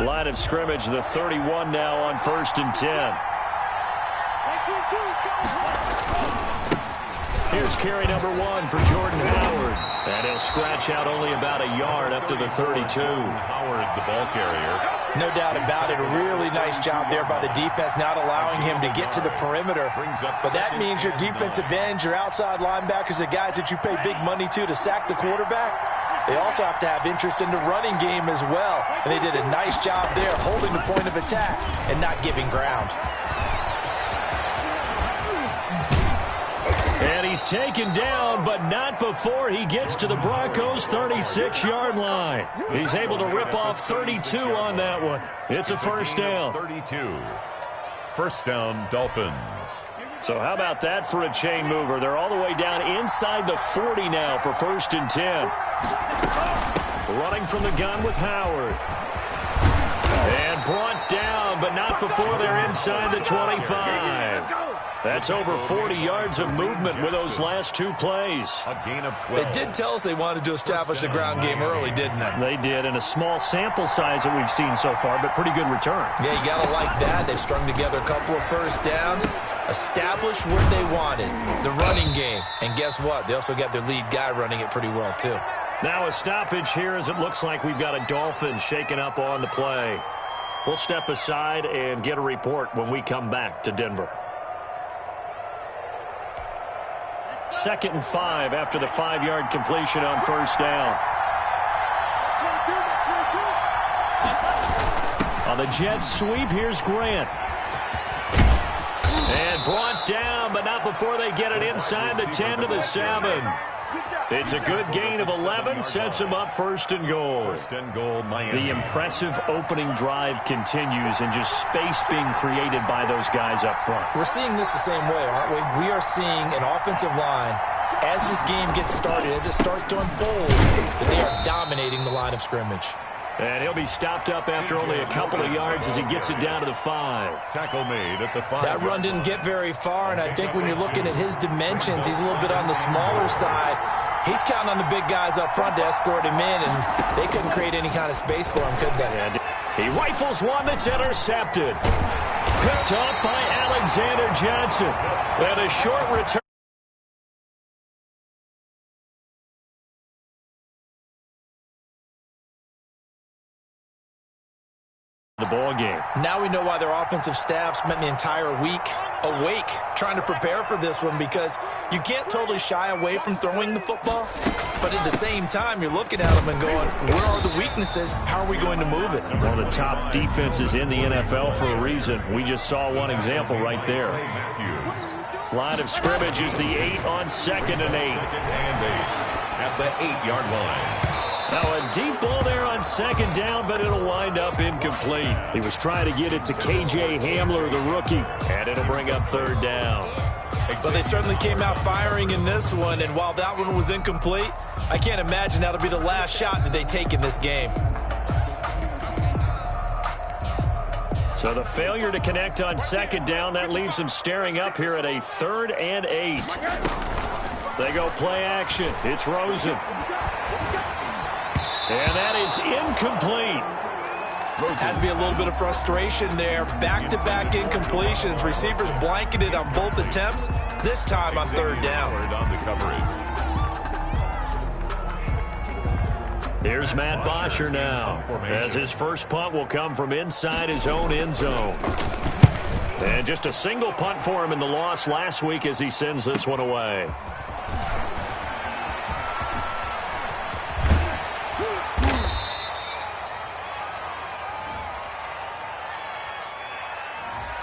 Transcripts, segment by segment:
Line of scrimmage, the 31 now on 1st and 10. Here's carry number 1 for Jordan Howard. And he'll scratch out only about a yard up to the 32. Howard, the ball carrier. No doubt about it. A really nice job there by the defense, not allowing him to get to the perimeter. But that means your defensive ends, your outside linebackers, the guys that you pay big money to sack the quarterback, they also have to have interest in the running game as well. And they did a nice job there holding the point of attack and not giving ground. And he's taken down, but not before he gets to the Broncos' 36-yard line. He's able to rip off 32 on that one. It's a first down. 32. First down, Dolphins. So how about that for a chain mover? They're all the way down inside the 40 now for 1st and 10. Running from the gun with Howard. And brought down, but not before they're inside the 25. That's over 40 yards of movement with those last 2 plays. A gain of 12. They did tell us they wanted to establish the ground game early, didn't they? They did, in a small sample size that we've seen so far, but pretty good return. Yeah, you got to like that. They've strung together a couple of first downs, established what they wanted, the running game. And guess what? They also got their lead guy running it pretty well, too. Now a stoppage here as it looks like we've got a Dolphin shaking up on the play. We'll step aside and get a report when we come back to Denver. 2nd and 5 after the 5-yard completion on first down. On the Jets sweep, here's Grant. And brought down, but not before they get it inside the 10 to the 7. It's a good gain of 11, sets them up 1st and goal. 1st and goal, Miami. The impressive opening drive continues and just space being created by those guys up front. We're seeing this the same way, aren't we? We are seeing an offensive line, as this game gets started, as it starts to unfold, that they are dominating the line of scrimmage. And he'll be stopped up after only a couple of yards as he gets it down to the 5. Tackle made at the 5. That run didn't get very far, and I think when you're looking at his dimensions, he's a little bit on the smaller side. He's counting on the big guys up front to escort him in, and they couldn't create any kind of space for him, could they? And he rifles one that's intercepted. Picked off by Alexander Johnson. And a short return. The ball game. Now we know why their offensive staff spent the entire week awake trying to prepare for this one, because you can't totally shy away from throwing the football, but at the same time you're looking at them and going, where are the weaknesses? How are we going to move it? One of the top defenses in the NFL for a reason. We just saw one example right there. Line of scrimmage is the 8 on 2nd and 8. At the 8-yard line. Now a deep ball there on 2nd down, but it'll wind up incomplete. He was trying to get it to K.J. Hamler, the rookie, and it'll bring up 3rd down. But they certainly came out firing in this one, and while that one was incomplete, I can't imagine that'll be the last shot that they take in this game. So the failure to connect on 2nd down, that leaves them staring up here at a 3rd and 8. They go play action. It's Rosen. And that is incomplete. Has to be a little bit of frustration there. Back-to-back incompletions. Receivers blanketed on both attempts, this time on 3rd down. On the coverage. Here's Matt Bosher now, as his first punt will come from inside his own end zone. And just a single punt for him in the loss last week as he sends this one away.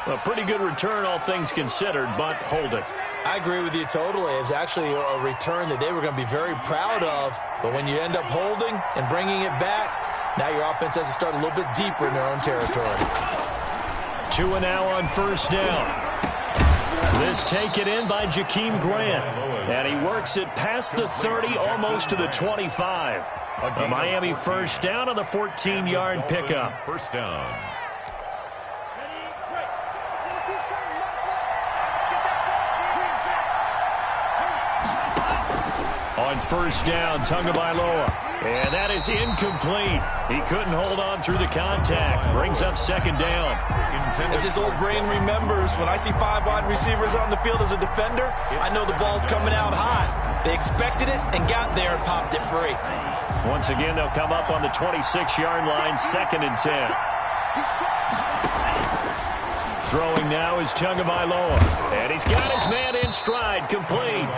A pretty good return, all things considered, but holding. I agree with you totally. It was actually a return that they were going to be very proud of. But when you end up holding and bringing it back, now your offense has to start a little bit deeper in their own territory. 2 and now on 1st down. This taken in by Jakeem Grant. And he works it past the 30, almost to the 25. A Miami 1st down on the 14-yard pickup. 1st down. On 1st down, Tagovailoa. And that is incomplete. He couldn't hold on through the contact. Brings up second down. As his old brain remembers, when I see 5 wide receivers on the field as a defender, I know the ball's coming out high. They expected it and got there and popped it free. Once again, they'll come up on the 26-yard line, 2nd and 10. Throwing now is Tagovailoa. And he's got his man in stride, complete.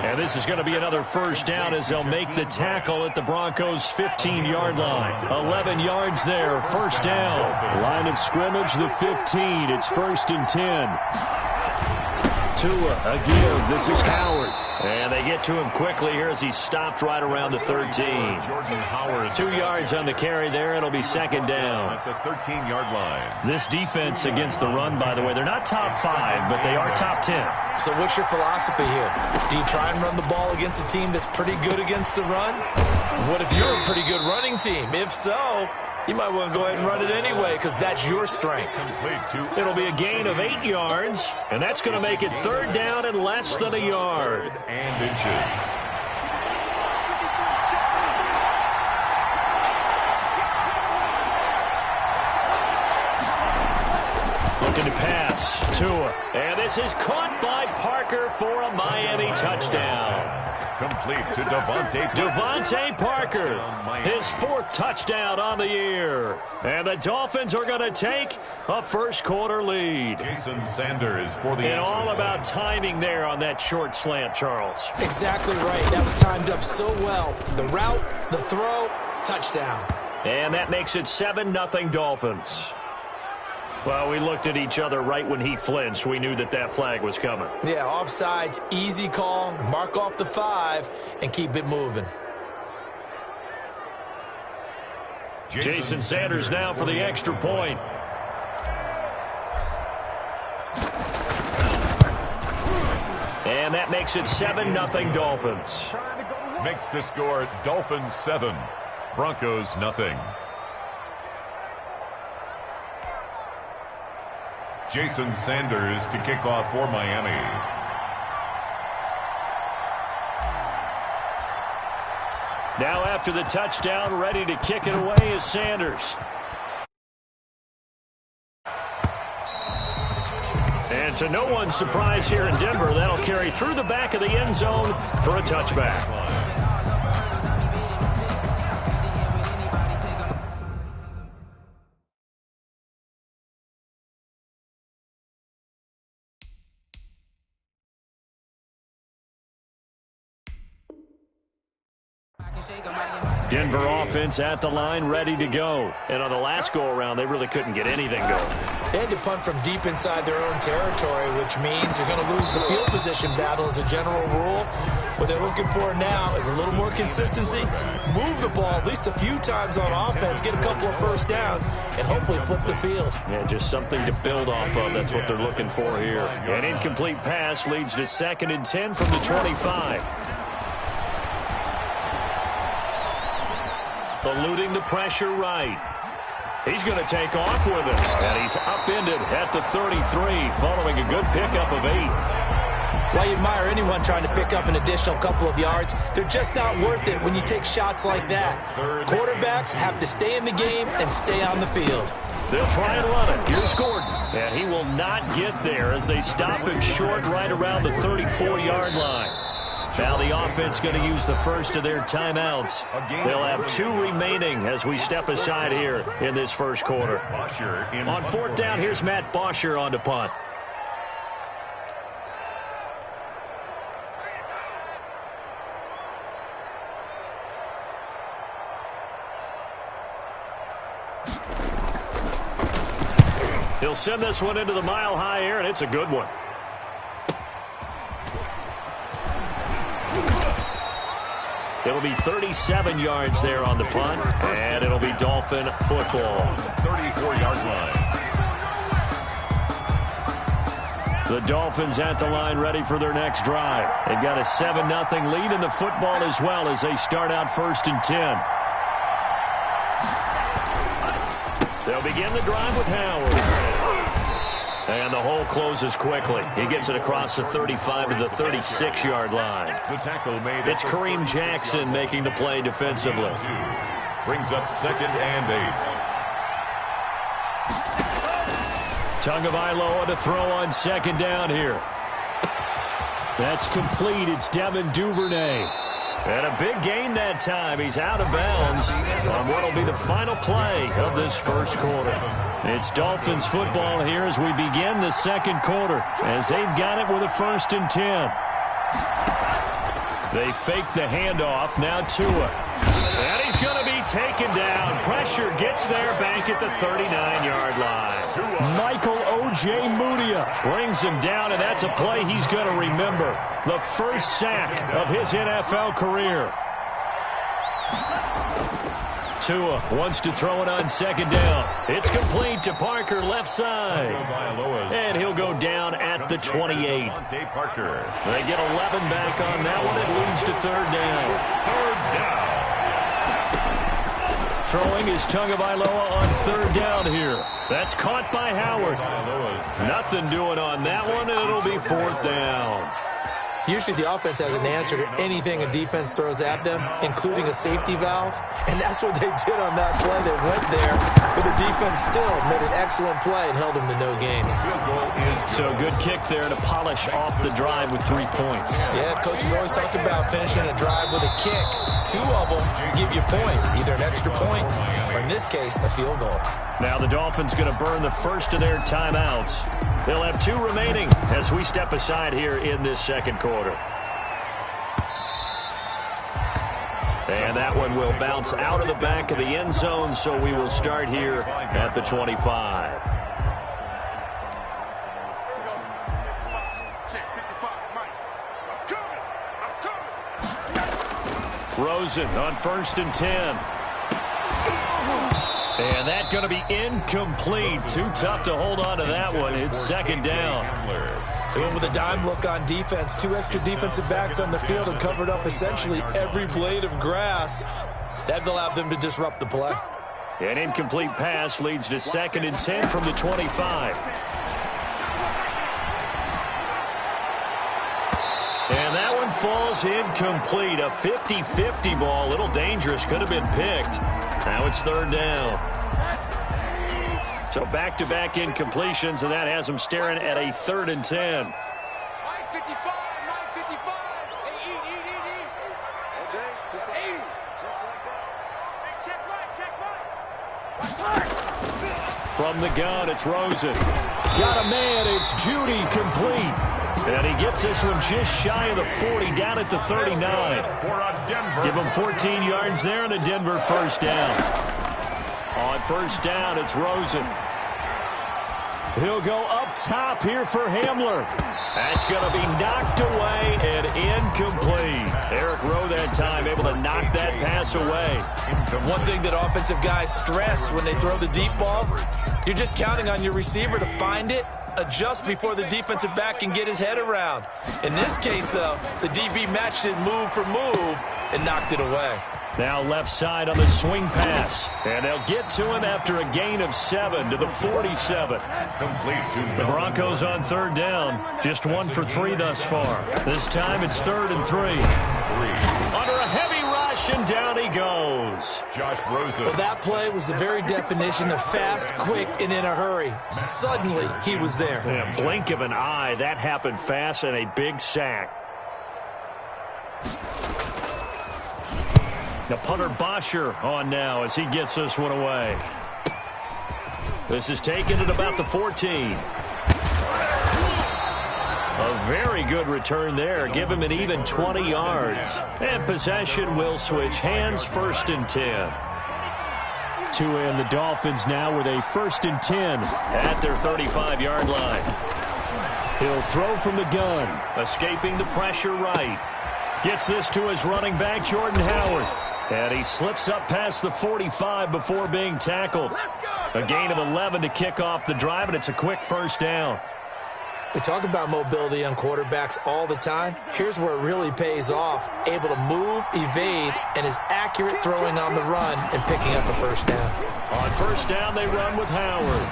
And this is going to be another first down as they'll make the tackle at the Broncos' 15-yard line. 11 yards there, first down. Line of scrimmage, the 15. It's 1st and 10. Tua, a give. This is Howard. And they get to him quickly here as he's stopped right around the 13. 2 yards on the carry there. It'll be 2nd down. At the 13-yard line. This defense against the run, by the way, they're not top 5, but they are top 10. So what's your philosophy here? Do you try and run the ball against a team that's pretty good against the run? What if you're a pretty good running team? If so, you might want to go ahead and run it anyway because that's your strength. It'll be a gain of 8 yards, and that's going to make it 3rd down and less than a yard. And inches. Looking to pass. Tua. And this is caught by Parker for a Miami touchdown. Complete to Devontae Parker. His 4th touchdown on the year. And the Dolphins are going to take a first-quarter lead. Jason Sanders for the And all about timing there on that short slant, Charles. Exactly right. That was timed up so well. The route, the throw, touchdown. And that makes it 7-0 Dolphins. Well, we looked at each other right when he flinched. We knew that that flag was coming. Yeah, offsides, easy call, mark off the 5, and keep it moving. Jason Sanders now for the extra point. And that makes it 7-0 Dolphins. Makes the score Dolphins 7, Broncos nothing. Jason Sanders to kick off for Miami. Now after the touchdown, ready to kick it away is Sanders. And to no one's surprise here in Denver, that'll carry through the back of the end zone for a touchback. Denver offense at the line, ready to go. And on the last go-around, they really couldn't get anything going. They had to punt from deep inside their own territory, which means you're going to lose the field position battle as a general rule. What they're looking for now is a little more consistency, move the ball at least a few times on offense, get a couple of first downs, and hopefully flip the field. Yeah, just something to build off of. That's what they're looking for here. An incomplete pass leads to 2nd and 10 from the 25. Eluding the pressure right. He's going to take off with it. And he's upended at the 33 following a good pickup of 8. While you admire anyone trying to pick up an additional couple of yards, they're just not worth it when you take shots like that. Quarterbacks have to stay in the game and stay on the field. They'll try and run it. Here's Gordon. And he will not get there as they stop him short right around the 34-yard line. Now the offense going to use the first of their timeouts. They'll have 2 remaining as we step aside here in this first quarter. On 4th down, here's Matt Bosher on to punt. He'll send this one into the mile-high air, and it's a good one. It'll be 37 yards there on the punt, and it'll be Dolphin football. 34-yard line. The Dolphins at the line ready for their next drive. They've got a 7-0 lead in the football as well as they start out 1st and 10. They'll begin the drive with Howard. And the hole closes quickly. He gets it across the 35 to the 36-yard line. The tackle made. It's Kareem Jackson making the play defensively. Brings up 2nd and 8. Tagovailoa to throw on 2nd down here. That's complete. It's Devin Duvernay. And a big gain that time. He's out of bounds on what will be the final play of this first quarter. It's Dolphins football here as we begin the second quarter, as they've got it with a 1st and 10. They fake the handoff. Now Tua. And he's going to be taken down. Pressure gets there back at the 39-yard line. Michael O.J. Mudia brings him down, and that's a play he's going to remember. The first sack of his NFL career. Tua wants to throw it on 2nd down. It's complete to Parker, left side. And he'll go down at the 28. They get 11 back on that one. It leads to 3rd down. 3rd down. Throwing is Tagovailoa on 3rd down here. That's caught by Howard. Nothing doing on that one, and it'll be 4th down. Usually the offense has an answer to anything a defense throws at them, including a safety valve. And that's what they did on that play. They went there, but the defense still made an excellent play and held them to no gain. So good kick there to polish off the drive with 3 points. Yeah, coaches always talk about finishing a drive with a kick. 2 of them give you points, either an extra point or, in this case, a field goal. Now the Dolphins going to burn the first of their timeouts. They'll have 2 remaining as we step aside here in this second quarter. And that one will bounce out of the back of the end zone, so we will start here at the 25. Rosen on 1st and 10. And that's going to be incomplete. Too tough to hold on to that one. It's 2nd down. They went with a dime look on defense. 2 extra defensive backs on the field and covered up essentially every blade of grass. That allowed them to disrupt the play. An incomplete pass leads to 2nd and 10 from the 25. And that one falls incomplete. A 50-50 ball. A little dangerous. Could have been picked. Now it's 3rd down. So back-to-back incompletions, and that has them staring at a 3rd and 10. From the gun, it's Rosen. Got a man. It's Judy, complete. And he gets this one just shy of the 40, down at the 39. Give him 14 yards there and a Denver 1st down. On 1st down, it's Rosen. He'll go up top here for Hamler. That's going to be knocked away and incomplete. Eric Rowe that time able to knock that pass away. One thing that offensive guys stress when they throw the deep ball, you're just counting on your receiver to find it, adjust before the defensive back can get his head around. In this case, though, the DB matched it move for move and knocked it away. Now left side on the swing pass. And they'll get to him after a gain of 7 to the 47. The Broncos on 3rd down. Just 1 for 3 thus far. This time it's 3rd and 3. Under a heavy rush, and down he goes. Josh Rosen. Well, that play was the very definition of fast, quick, and in a hurry. Suddenly, he was there. Yeah, blink of an eye. That happened fast, and a big sack. The punter Bosher on now as he gets this one away. This is taken at about the 14. A very good return there. Give him an even 20 yards. And possession will switch hands, 1st and 10. Tua and the Dolphins now with a 1st and 10 at their 35-yard line. He'll throw from the gun, escaping the pressure right. Gets this to his running back, Jordan Howard. And he slips up past the 45 before being tackled. A gain of 11 to kick off the drive, and it's a quick 1st down. We talk about mobility on quarterbacks all the time. Here's where it really pays off. Able to move, evade, and is accurate throwing on the run and picking up a 1st down. On 1st down, they run with Howard.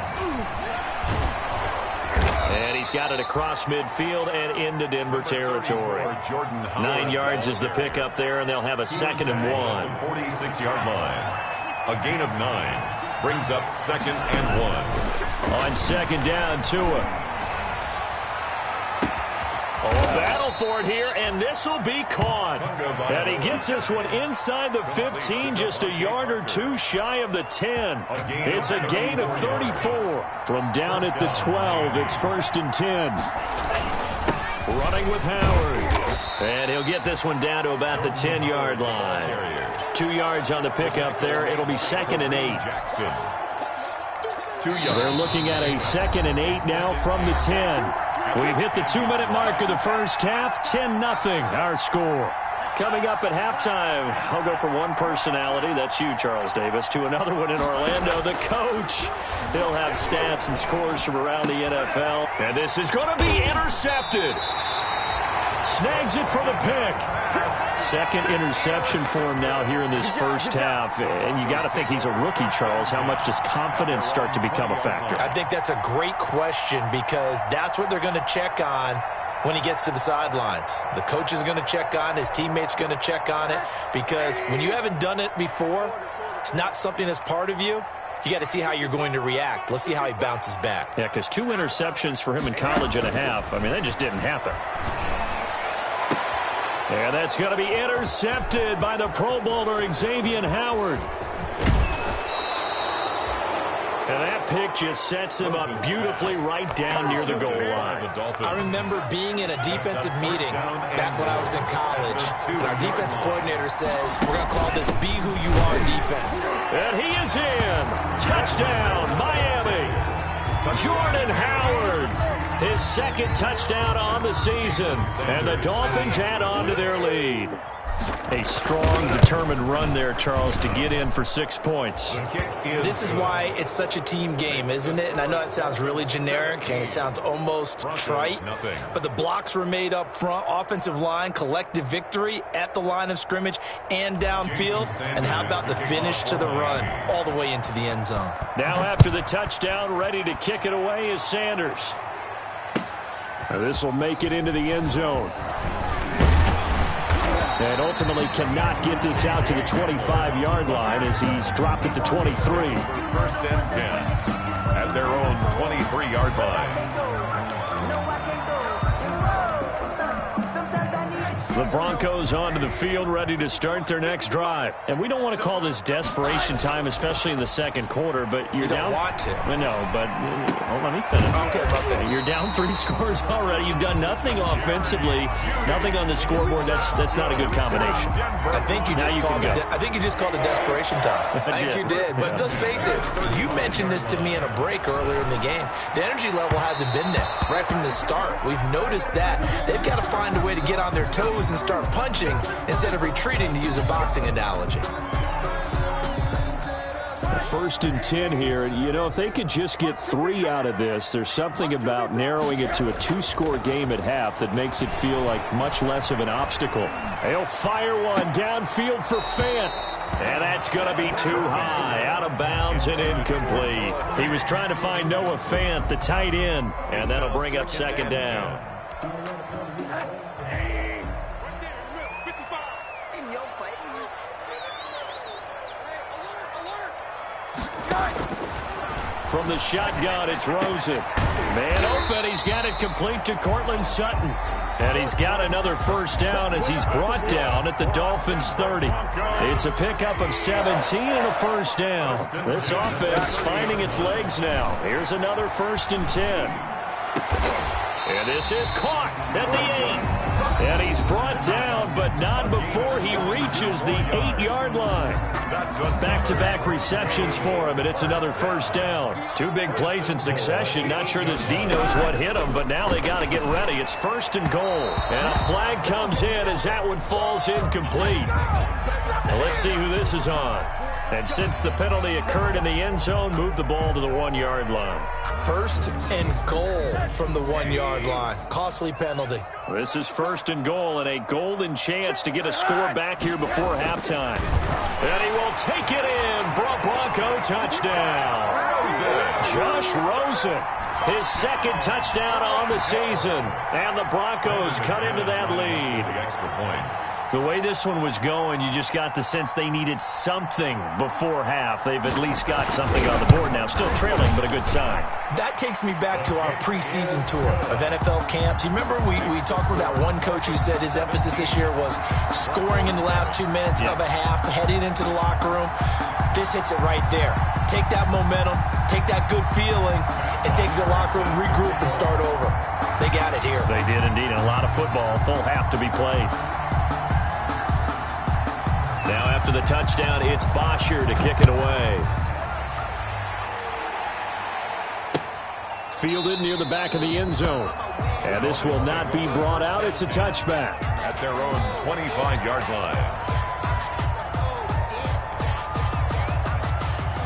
He's got it across midfield and into Denver territory. 9 yards is the pickup there, and they'll have a 2nd and 1. 46-yard line. A gain of 9 brings up 2nd and 1. On 2nd down, Tua. Oh, battle for it here, and this will be caught. And he gets this one inside the 15, just a yard or 2 shy of the 10. It's a gain of 34. From down at the 12, it's 1st and 10. Running with Howard. And he'll get this one down to about the 10-yard line. 2 yards on the pickup there. It'll be 2nd and 8. They're looking at a 2nd and 8 now from the 10. We've hit the 2-minute mark of the first half. 10-0 our score. Coming up at halftime, I'll go from one personality, that's you, Charles Davis, to another one in Orlando, the coach. He'll have stats and scores from around the NFL. And this is going to be intercepted. Snags it for the pick. 2nd interception for him now here in this first half. And you got to think he's a rookie, Charles. How much does confidence start to become a factor? I think that's a great question because that's what they're going to check on when he gets to the sidelines. The coach is going to check on, his teammates going to check on it, because when you haven't done it before, it's not something that's part of you. You got to see how you're going to react. Let's see how he bounces back. Yeah, because 2 interceptions for him in college and a half. I mean, that just didn't happen. And that's going to be intercepted by the Pro Bowler, Xavier Howard. And that pick just sets him up beautifully right down near the goal line. I remember being in a defensive meeting back when I was in college, and our defensive coordinator says, we're going to call this Be Who You Are defense. And he is in. Touchdown, Miami. Jordan Howard. His 2nd touchdown on the season. And the Dolphins add on to their lead. A strong, determined run there, Charles, to get in for 6 points. This is why it's such a team game, isn't it? And I know it sounds really generic and it sounds almost trite, but the blocks were made up front, offensive line, collective victory at the line of scrimmage and downfield. And how about the finish to the run all the way into the end zone? Now after the touchdown, ready to kick it away is Sanders. This will make it into the end zone. And ultimately cannot get this out to the 25-yard line as he's dropped at the 23. 1st and 10 at their own 23-yard line. The Broncos onto the field, ready to start their next drive. And we don't want to call this desperation time, especially in the 2nd quarter, but you're down. You don't want to. No, but let me finish. Okay. You're down 3 scores already. You've done nothing offensively, nothing on the scoreboard. That's not a good combination. I think you just called it desperation time. I think you did. But let's face it, you mentioned this to me in a break earlier in the game. The energy level hasn't been there right from the start. We've noticed that. They've got to find a way to get on their toes and start punching instead of retreating, to use a boxing analogy. 1st and 10 here. You know, if they could just get 3 out of this, there's something about narrowing it to a 2-score game at half that makes it feel like much less of an obstacle. They'll fire one downfield for Fant. And that's going to be too high, out of bounds and incomplete. He was trying to find Noah Fant, the tight end, and that'll bring up 2nd down. From the shotgun, it's Rosen. Man open, he's got it complete to Cortland Sutton. And he's got another 1st down as he's brought down at the Dolphins' 30. It's a pickup of 17 and a 1st down. This offense finding its legs now. Here's another 1st and 10. And this is caught at the 8. And he's brought down, but not before he reaches the 8-yard line. Back-to-back receptions for him, and it's another 1st down. 2 big plays in succession. Not sure this D knows what hit him, but now they got to get ready. It's 1st and goal. And a flag comes in as that one falls incomplete. Well, let's see who this is on. And since the penalty occurred in the end zone, move the ball to the 1-yard line. 1st and goal from the 1-yard line. Costly penalty. This is 1st and goal and a golden chance to get a score back here before halftime. And he will take it in for a Bronco touchdown. Josh Rosen. His second touchdown on the season. And the Broncos cut into that lead. The extra point. The way this one was going, you just got the sense they needed something before half. They've at least got something on the board now. Still trailing, but a good sign. That takes me back to our preseason tour of NFL camps. You remember we talked with that one coach who said his emphasis this year was scoring in the last 2 minutes of a half, heading into the locker room. This hits it right there. Take that momentum, take that good feeling, and take the locker room, regroup, and start over. They got it here. They did indeed. And a lot of football, full half to be played. Now after the touchdown, it's Bosher to kick it away. Fielded near the back of the end zone. And this will not be brought out. It's a touchback. At their own 25-yard line.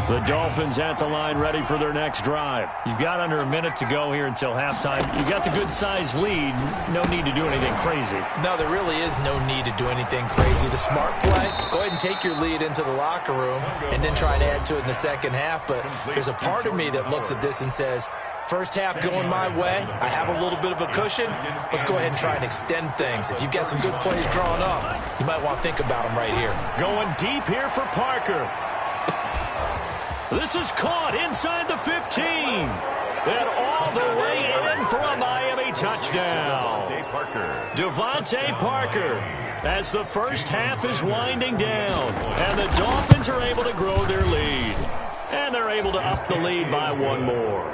The Dolphins at the line, ready for their next drive. You've got under a minute to go here until halftime. You've got the good-sized lead. No need to do anything crazy. No, there really is no need to do anything crazy. The smart play, go ahead and take your lead into the locker room and then try to add to it in the second half. But there's a part of me that looks at this and says, first half going my way, I have a little bit of a cushion. Let's go ahead and try and extend things. If you've got some good plays drawn up, you might want to think about them right here. Going deep here for Parker. This is caught inside the 15. And all the way in for a Miami touchdown. Devontae Parker as the first half is winding down. And the Dolphins are able to grow their lead. And they're able to up the lead by one more.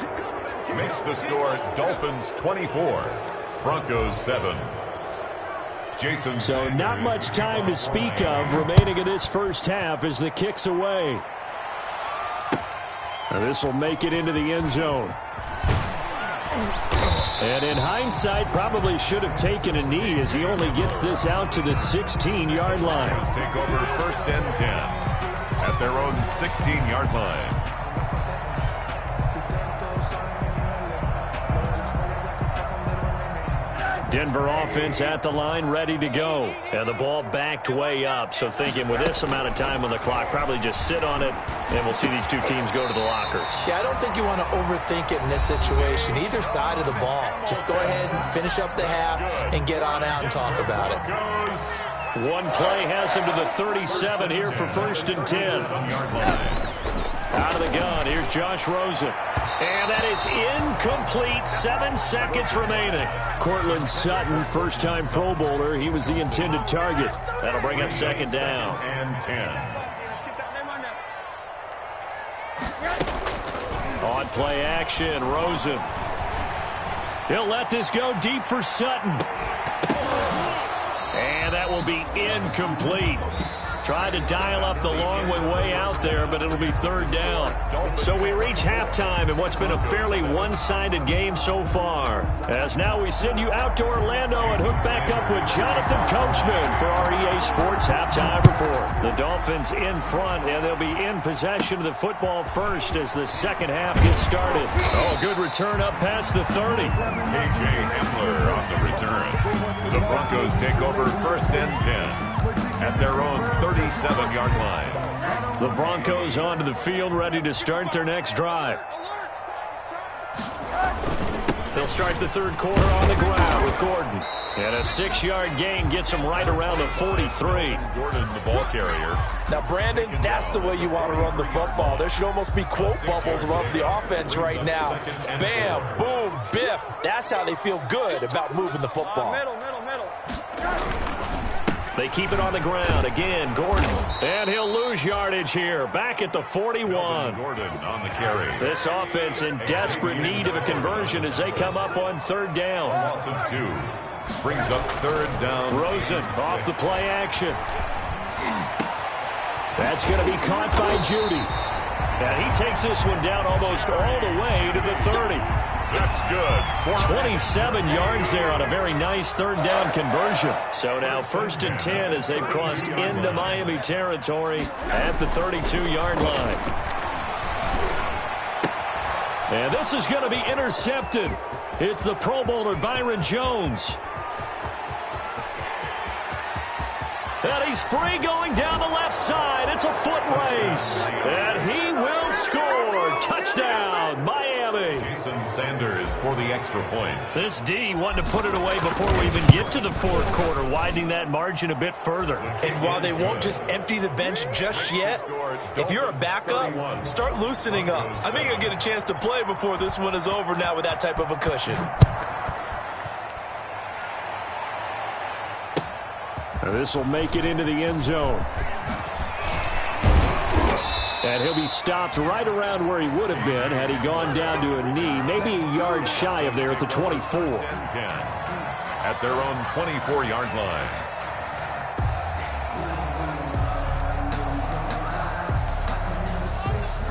Makes the score Dolphins 24, Broncos 7. Jason. So not much time to speak of remaining in this first half as the kick's away. And this will make it into the end zone. And in hindsight, probably should have taken a knee as he only gets this out to the 16-yard line. Take over first and 10 at their own 16-yard line. Denver offense at the line, ready to go. And the ball backed way up. So thinking with this amount of time on the clock, probably just sit on it, and we'll see these two teams go to the lockers. Yeah, I don't think you want to overthink it in this situation. Either side of the ball. Just go ahead and finish up the half and get on out and talk about it. One play has him to the 37 here for first and 10. Out of the gun, here's Josh Rosen. And that is incomplete. 7 seconds remaining. Cortland Sutton, first-time Pro Bowler. He was the intended target. That'll bring up second down. And 10. On play action, Rosen. He'll let this go deep for Sutton. And that will be incomplete. Tried to dial up the long way out there, but it'll be third down. So we reach halftime in what's been a fairly one-sided game so far. As now we send you out to Orlando and hook back up with Jonathan Coachman for our EA Sports Halftime Report. The Dolphins in front, and they'll be in possession of the football first as the second half gets started. Oh, good return up past the 30. A.J. Hamler on the return. The Broncos take over first and 10. At their own 37-yard line. The Broncos onto the field, ready to start their next drive. They'll start the third quarter on the ground with Gordon. And a 6-yard gain gets him right around the 43. Gordon, the ball carrier. Now, Brandon, that's the way you want to run the football. There should almost be quote bubbles above the offense right now. Bam, boom, biff. That's how they feel good about moving the football. Middle. They keep it on the ground. Again, Gordon. And he'll lose yardage here. Back at the 41. Gordon on the carry. This offense in desperate need of a conversion as they come up on third down. Loss of 2. Brings up third down. Rosen off the play action. That's going to be caught by Judy. And he takes this one down almost all the way to the 30. That's good. 27 yards there on a very nice third down conversion. So now first and 10 as they've crossed into Miami territory at the 32-yard line. And this is going to be intercepted. It's the Pro Bowler Byron Jones. And he's free going down the left side. It's a foot race. And he will score. Touchdown, Miami. Sanders for the extra point. This D wanting to put it away before we even get to the fourth quarter, widening that margin a bit further. And while they won't just empty the bench just yet, if you're a backup, start loosening up. I think you'll get a chance to play before this one is over now with that type of a cushion. This will make it into the end zone. And he'll be stopped right around where he would have been had he gone down to a knee, maybe a yard shy of there at the 24. 10 at their own 24-yard line.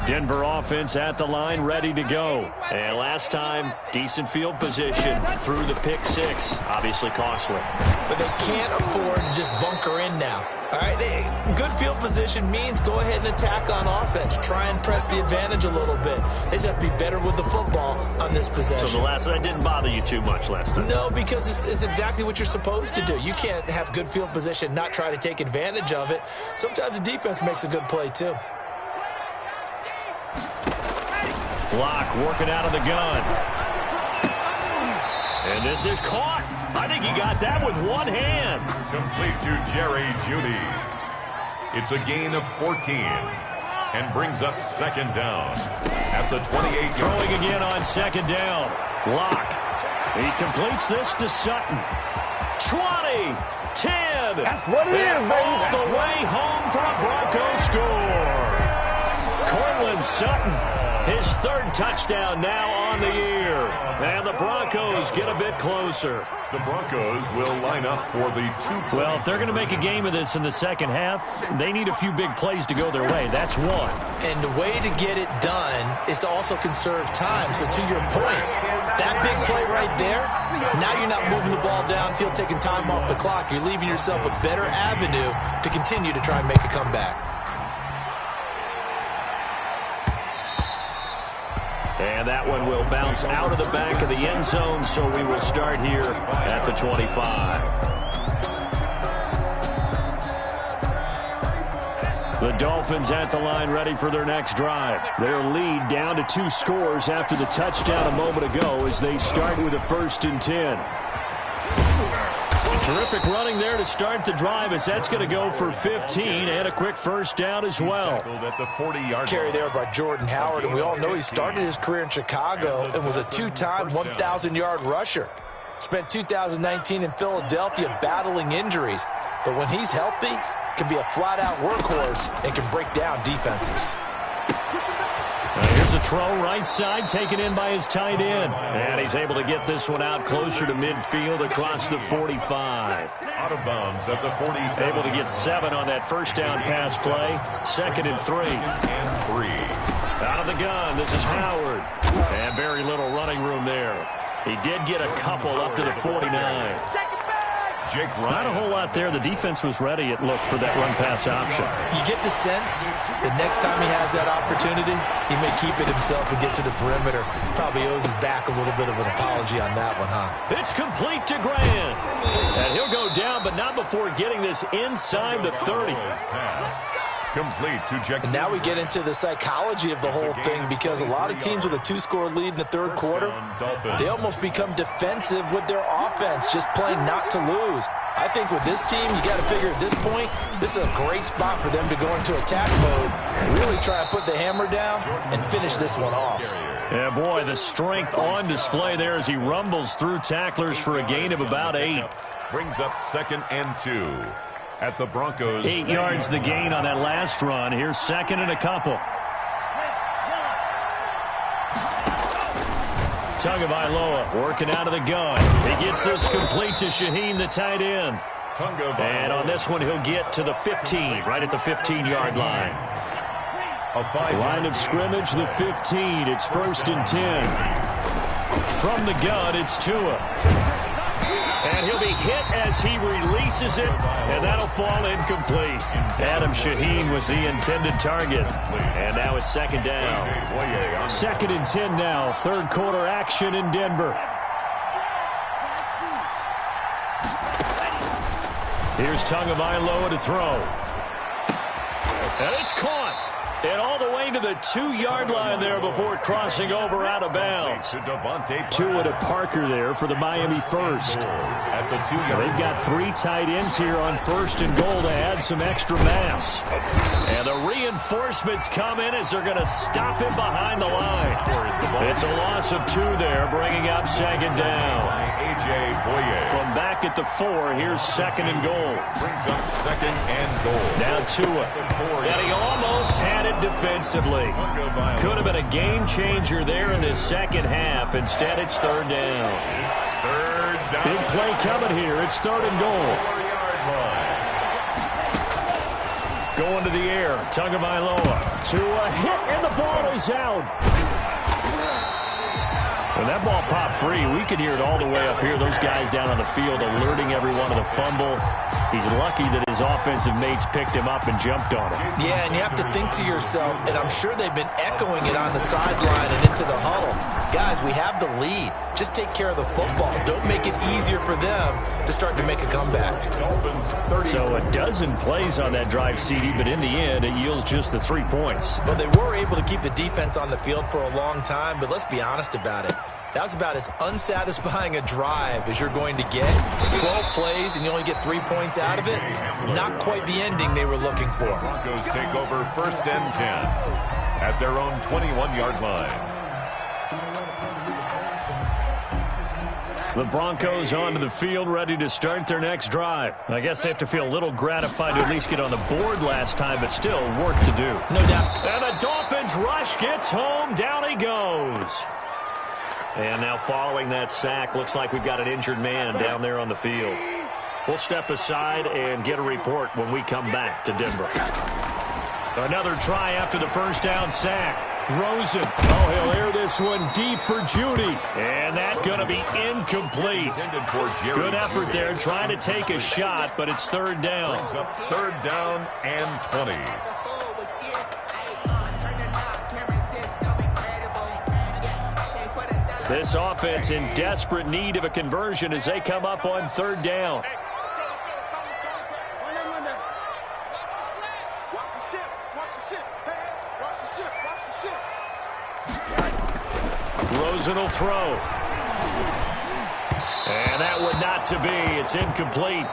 Denver offense at the line, ready to go. And last time, decent field position through the pick six. Obviously costly. But they can't afford to just bunker in now. All right, good field position means go ahead and attack on offense. Try and press the advantage a little bit. They just have to be better with the football on this possession. So that didn't bother you too much last time? No, because it's exactly what you're supposed to do. You can't have good field position, not try to take advantage of it. Sometimes the defense makes a good play, too. Block working out of the gun. And this is caught. I think he got that with one hand. Complete to Jerry Jeudy. It's a gain of 14 and brings up second down at the 28. Throwing again on second down. Block. He completes this to Sutton. 20, 10. That's what it is, baby. All the way home for a Broncos score. Cortland Sutton, his third touchdown now on the year. And the Broncos get a bit closer. The Broncos will line up for the 2-point. Well, if they're going to make a game of this in the second half, they need a few big plays to go their way. That's one. And the way to get it done is to also conserve time. So to your point, that big play right there, now you're not moving the ball downfield, taking time off the clock. You're leaving yourself a better avenue to continue to try and make a comeback. And that one will bounce out of the back of the end zone, so we will start here at the 25. The Dolphins at the line ready for their next drive. Their lead down to 2 scores after the touchdown a moment ago as they start with a 1st and 10. Terrific running there to start the drive as that's going to go for 15 and a quick first down as well. At the 40-yard Carry there by Jordan Howard, and we all know he started his career in Chicago and was a 2-time 1,000-yard rusher. Spent 2019 in Philadelphia battling injuries, but when he's healthy, can be a flat-out workhorse and can break down defenses. Here's a throw right side taken in by his tight end. And he's able to get this one out closer to midfield across the 45. Out of bounds at the 47. Able to get 7 on that first down pass play. 2nd and 3. Out of the gun, this is Howard. And very little running room there. He did get a couple up to the 49. Jake Ryan. Not a whole lot there. The defense was ready, it looked, for that run-pass option. You get the sense that next time he has that opportunity, he may keep it himself and get to the perimeter. Probably owes his back a little bit of an apology on that one, huh? It's complete to Grant. And he'll go down, but not before getting this inside the 30. Complete to Jack. And now we get into the psychology of the whole thing, because a lot of teams with a 2-score lead in the third quarter, they almost become defensive with their offense, just playing not to lose. I think with this team, you got to figure at this point, this is a great spot for them to go into attack mode, really try to put the hammer down and finish this one off. Yeah, boy, the strength on display there as he rumbles through tacklers for a gain of about 8. Brings up 2nd and 2. At the Broncos. 8 yards the gain on that last run. Here's 2nd and a couple. Tagovailoa working out of the gun. He gets this complete to Shaheen, the tight end. And on this one, he'll get to the 15, right at the 15-yard line. Line of scrimmage, the 15. It's 1st and 10. From the gun, it's Tua. And he'll be hit as he releases it, and that'll fall incomplete. Adam Shaheen was the intended target. And now it's 2nd down. 2nd and 10 now. 3rd quarter action in Denver. Here's Tagovailoa to throw. And it's caught. And all the way to the 2-yard line there before crossing over out of bounds. Tua to Parker there for the Miami first. At the 2-yard They've got 3 tight ends here on 1st and goal to add some extra mass. And the reinforcements come in as they're going to stop him behind the line. It's a loss of 2 there, bringing up 2nd down. From back at the 4, here's 2nd and goal. Brings up 2nd and goal. Now Tua. And he almost had it defensively. Could have been a game changer there in this second half. Instead, it's 3rd down. Big play coming here. It's 3rd and goal. Going to the air. Tagovailoa. Tua hit, and the ball is out. When that ball popped free, we could hear it all the way up here. Those guys down on the field alerting everyone of the fumble. He's lucky that his offensive mates picked him up and jumped on him. Yeah, and you have to think to yourself, and I'm sure they've been echoing it on the sideline and into the huddle. Guys, we have the lead. Just take care of the football. Don't make it easier for them to start to make a comeback. So a dozen plays on that drive, CD, but in the end, it yields just the 3 points. Well, they were able to keep the defense on the field for a long time, but let's be honest about it. That was about as unsatisfying a drive as you're going to get. 12 plays and you only get 3 points out of it. Not quite the ending they were looking for. Broncos take over 1st and 10 at their own 21-yard line. The Broncos onto the field, ready to start their next drive. I guess they have to feel a little gratified to at least get on the board last time, but still work to do. No doubt. And the Dolphins rush gets home. Down he goes. And now following that sack, looks like we've got an injured man down there on the field. We'll step aside and get a report when we come back to Denver. Another try after the 1st down sack. Rosen. Oh, he'll air this one deep for Judy. And that's going to be incomplete. Good effort there trying to take a shot, but it's 3rd down. Brings up 3rd down and 20. This offense in desperate need of a conversion as they come up on 3rd down. Rosen will throw. And that would not to be. It's incomplete.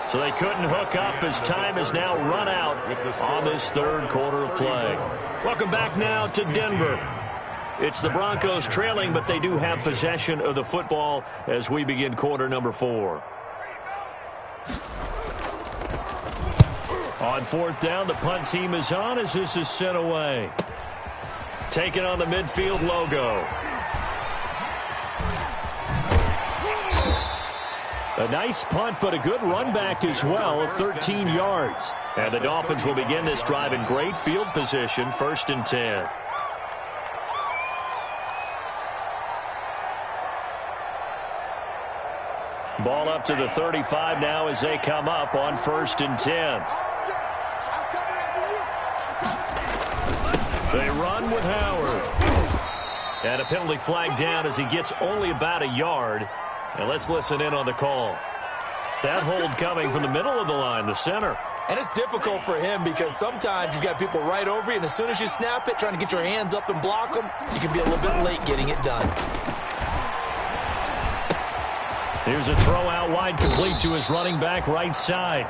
So they couldn't hook up as time is now run out on this 3rd quarter of play. Welcome back now to Denver. It's the Broncos trailing, but they do have possession of the football as we begin quarter number 4. On 4th down, the punt team is on as this is sent away. Taking on the midfield logo. A nice punt, but a good run back as well of 13 yards. And the Dolphins will begin this drive in great field position, 1st and 10. Ball up to the 35 now as they come up on 1st and 10. They run with Howard. And a penalty flag down as he gets only about a yard. And let's listen in on the call. That hold coming from the middle of the line, the center. And it's difficult for him because sometimes you've got people right over you, and as soon as you snap it, trying to get your hands up and block them, you can be a little bit late getting it done. Here's a throw out wide, complete to his running back right side.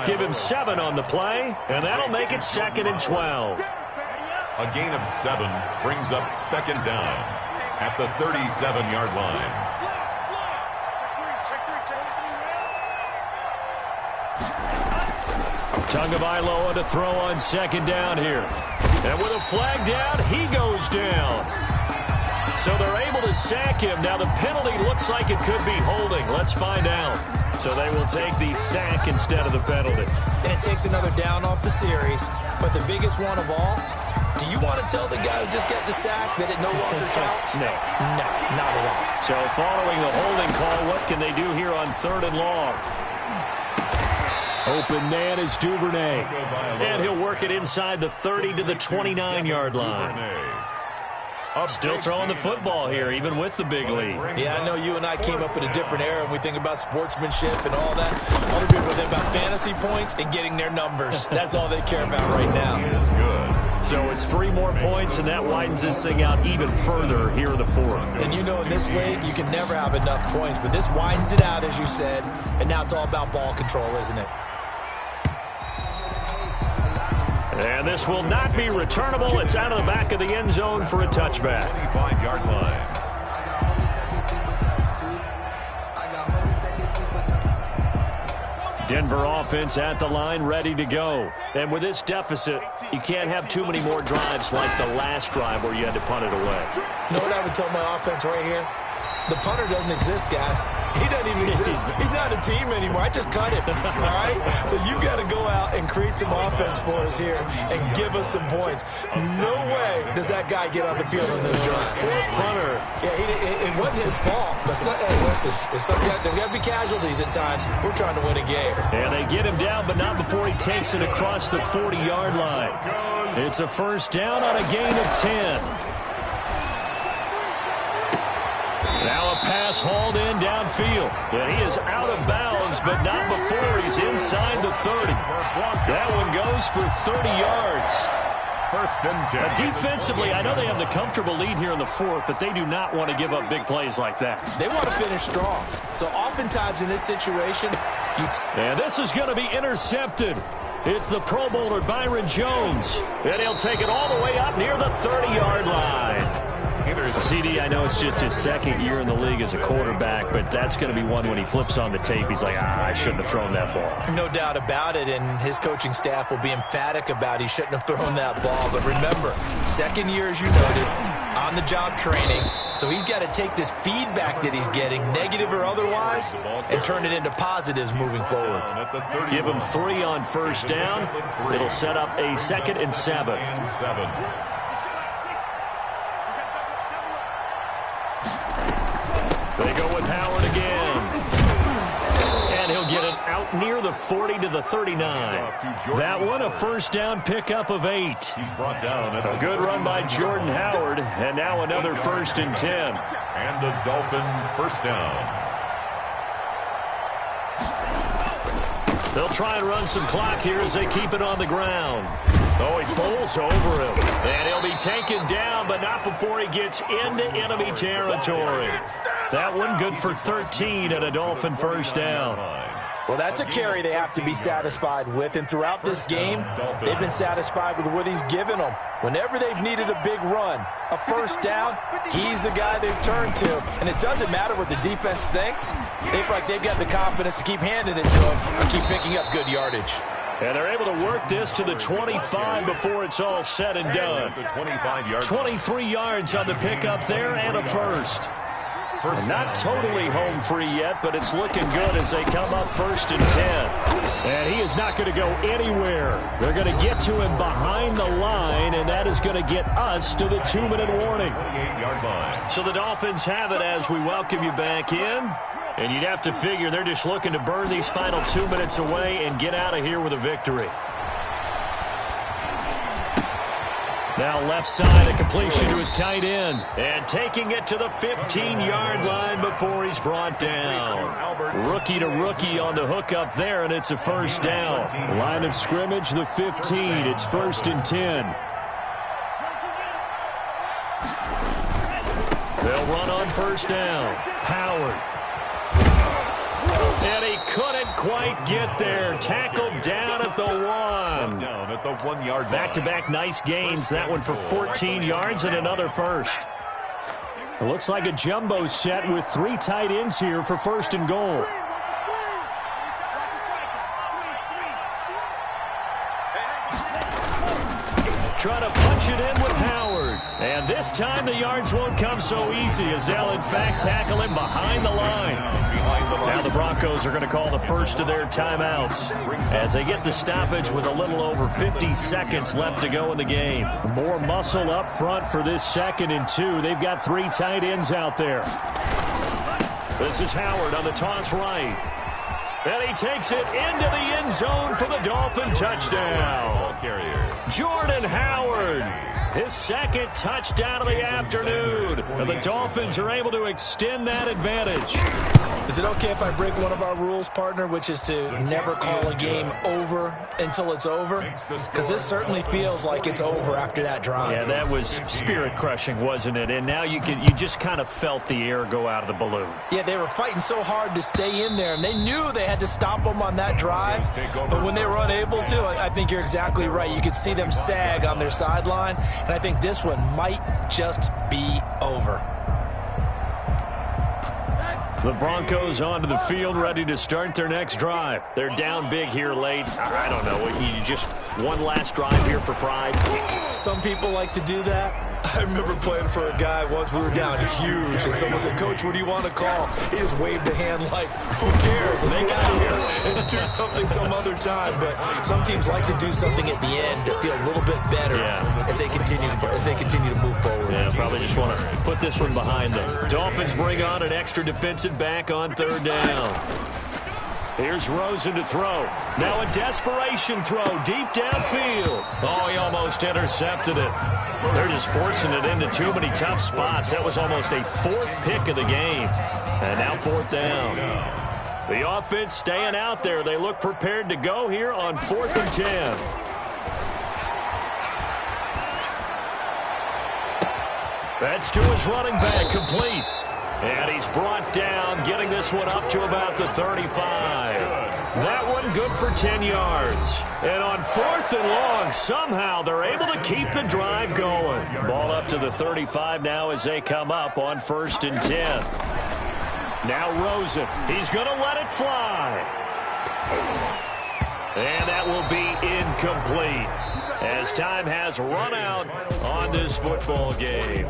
Give him 7 on the play, and that'll make it 2nd and 12. A gain of 7 brings up 2nd down at the 37-yard line. Tagovailoa to throw on 2nd down here. And with a flag down, he goes down. So they're able to sack him. Now the penalty looks like it could be holding. Let's find out. So they will take the sack instead of the penalty. And it takes another down off the series. But the biggest one of all, do you want to tell the guy who just got the sack that it no longer counts? No. No, not at all. So following the holding call, what can they do here on 3rd and long? Open man is Duvernay. And he'll work it inside the 30 to the 29-yard line. Still throwing the football here, even with the big lead. Yeah, I know you and I came up in a different era and we think about sportsmanship and all that. Other people think about fantasy points and getting their numbers. That's all they care about right now. So it's 3 more points, and that widens this thing out even further here in the 4th. And you know, in this league, you can never have enough points, but this widens it out, as you said, and now it's all about ball control, isn't it? And this will not be returnable. It's out of the back of the end zone for a touchback. 25-yard line. Denver offense at the line, ready to go. And with this deficit, you can't have too many more drives like the last drive where you had to punt it away. You know what I would tell my offense right here? The punter doesn't exist, guys. He doesn't even exist. He's not a team anymore. I just cut him, all right? So you've got to go out and create some offense for us here and give us some points. No way does that guy get on the field on this drive. Poor punter. Yeah, it wasn't his fault. But hey, listen, there got to be casualties at times. We're trying to win a game. And they get him down, but not before he takes it across the 40-yard line. It's a first down on a gain of 10. Now a pass hauled in downfield. And he is out of bounds, but not before he's inside the 30. That one goes for 30 yards. First and 10. Defensively, I know they have the comfortable lead here in the 4th, but they do not want to give up big plays like that. They want to finish strong. So oftentimes in this situation, and this is going to be intercepted. It's the Pro Bowler Byron Jones. And he'll take it all the way up near the 30-yard line. CD, I know it's just his 2nd year in the league as a quarterback, but that's going to be one when he flips on the tape. He's like, I shouldn't have thrown that ball. No doubt about it, and his coaching staff will be emphatic about he shouldn't have thrown that ball. But remember, 2nd year, as you noted, on-the-job training. So he's got to take this feedback that he's getting, negative or otherwise, and turn it into positives moving forward. Give him 3 on first down. It'll set up a 2nd and 7. They go with Howard again. And he'll get it out near the 40 to the 39. That one a first down pickup of 8. He's brought down. A good run by Jordan Howard. And now another first and 10. And the Dolphin first down. They'll try and run some clock here as they keep it on the ground. Oh, he bowls over him. And he'll be taken down, but not before he gets into enemy territory. That one good for 13 and a Dolphin first down. Well, that's a carry they have to be satisfied with. And throughout this game, they've been satisfied with what he's given them. Whenever they've needed a big run, a first down, he's the guy they've turned to. And it doesn't matter what the defense thinks. They feel like they've got the confidence to keep handing it to him and keep picking up good yardage. And they're able to work this to the 25 before it's all said and done. 23 yards on the pickup there and a first. And not totally home free yet, but it's looking good as they come up first and 10. And he is not going to go anywhere. They're going to get to him behind the line, and that is going to get us to the 2-minute warning. 28-yard line. So the Dolphins have it as we welcome you back in. And you'd have to figure they're just looking to burn these final 2 minutes away and get out of here with a victory. Now left side, a completion to his tight end. And taking it to the 15-yard line before he's brought down. Rookie to rookie on the hook up there, and it's a first down. Line of scrimmage, the 15. It's first and 10. They'll run on first down. Howard. And he couldn't quite get there. Tackled down at the 1. Down at the 1-yard line. Back-to-back nice gains. That one for 14 yards and another first. It looks like a jumbo set with 3 tight ends here for first and goal. Try to punch it in with Howard. And this time the yards won't come so easy as they'll in fact tackle him behind the line. Now the Broncos are going to call the first of their timeouts as they get the stoppage with a little over 50 seconds left to go in the game. More muscle up front for this 2nd and 2. They've got 3 tight ends out there. This is Howard on the toss right. And he takes it into the end zone for the Dolphin touchdown. Jordan Howard. his second touchdown of the afternoon. And the Dolphins are able to extend that advantage. Is it okay if I break one of our rules, partner, which is to never call a game over until it's over? Because this certainly feels like it's over after that drive. Yeah, that was spirit-crushing, wasn't it? And now you just kind of felt the air go out of the balloon. Yeah, they were fighting so hard to stay in there, and they knew they had to stop them on that drive. But when they were unable to, I think you're exactly right. You could see them sag on their sideline, and I think this one might just be over. The Broncos onto the field, ready to start their next drive. They're down big here late. I don't know. You just one last drive here for pride? Some people like to do that. I remember playing for a guy once. We were down huge, and someone said, "Coach, what do you want to call?" He just waved a hand like, "Who cares? Let's get out of here and do something some other time." But some teams like to do something at the end to feel a little bit better as they continue to move forward. Yeah, probably just want to put this one behind them. Dolphins bring on an extra defensive back on third down. Here's Rosen to throw. Now a desperation throw deep downfield. Oh, he almost intercepted it. They're just forcing it into too many tough spots. That was almost a fourth pick of the game. And now fourth down. The offense staying out there. They look prepared to go here on 4th and 10. That's to his running back, complete. And he's brought down, getting this one up to about the 35. That one good for 10 yards. And on 4th and long, somehow they're able to keep the drive going. Ball up to the 35 now as they come up on 1st and 10. Now Rosen. He's going to let it fly. And that will be incomplete as time has run out on this football game.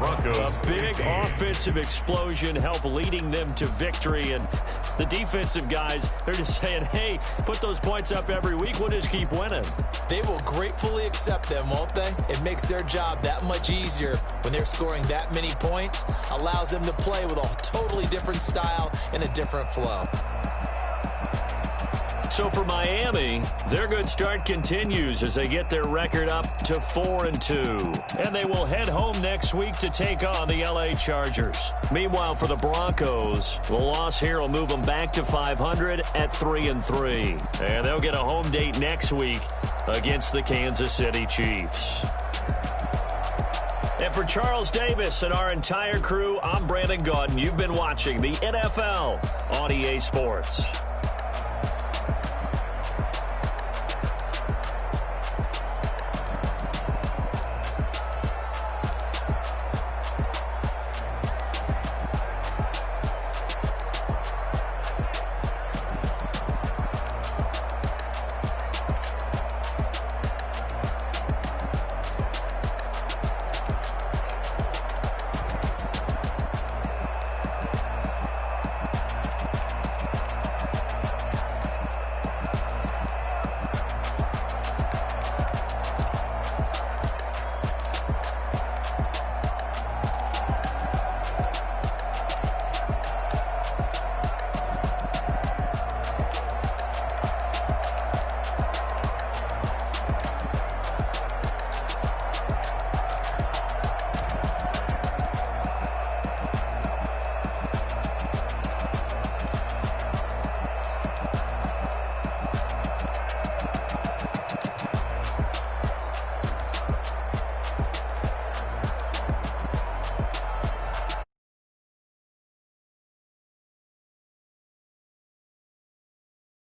A big offensive explosion helped leading them to victory, and the defensive guys, they're just saying, hey, put those points up every week, we'll just keep winning. They will gratefully accept them, won't they? It makes their job that much easier when they're scoring that many points, allows them to play with a totally different style and a different flow. So for Miami, their good start continues as they get their record up to 4-2. And they will head home next week to take on the LA Chargers. Meanwhile, for the Broncos, the loss here will move them back to 500 at 3-3. And they'll get a home date next week against the Kansas City Chiefs. And for Charles Davis and our entire crew, I'm Brandon Gaudin. You've been watching the NFL on EA Sports.